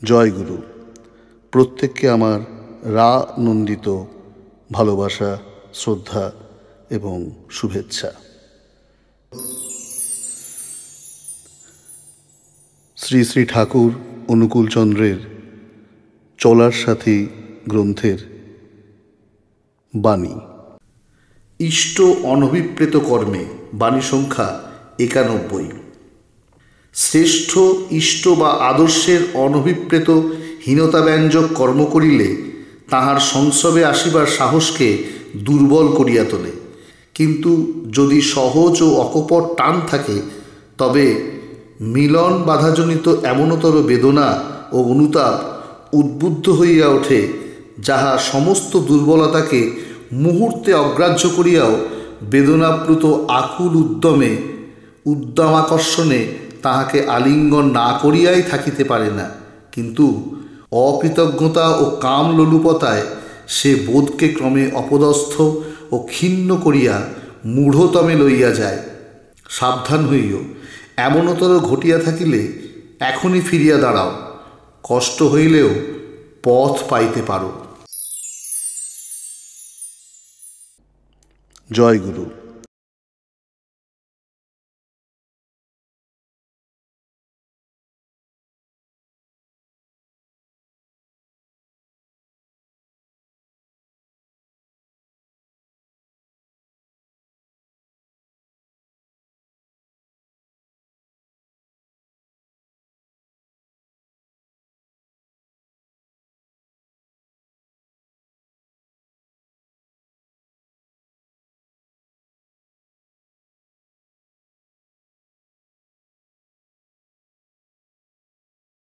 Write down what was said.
জয় গুরু। প্রত্যেককে আমার নন্দিত ভালোবাসা, শ্রদ্ধা এবং শুভেচ্ছা। শ্রী শ্রী ঠাকুর অনুকূলচন্দ্রের চলার সাথী গ্রন্থের বাণী। ইষ্ট অনভিপ্রেত কর্মে, বাণী সংখ্যা 91। শ্রেষ্ঠ ইষ্ট বা আদর্শের অনভিপ্রেত হীনতাব্যঞ্জক কর্ম করিলে তাহার সংস্রবে আসিবার সাহসকে দুর্বল করিয়া তোলে। কিন্তু যদি সহজ ও অকপট টান থাকে, তবে মিলন বাধাজনিত এমনতর বেদনা ও অনুতাপ উদ্বুদ্ধ হইয়া ওঠে, যাহা সমস্ত দুর্বলতাকে মুহূর্তে অগ্রাহ্য করিয়াও বেদনাপ্লুত আকুল উদ্যমাকর্ষণে তাহাকে আলিঙ্গন না করিয়াই থাকিতে পারে না। কিন্তু অকৃতজ্ঞতা ও কামলোলুপতায় সে বোধকে ক্রমে অপদস্থ ও ক্ষীণ করিয়া মূঢ়তমে লইয়া যায়। সাবধান হইও, এমনতর ঘটিয়া থাকিলে এখনই ফিরিয়া দাঁড়াও, কষ্ট হইলেও পথ পাইতে পারো। জয় গুরু।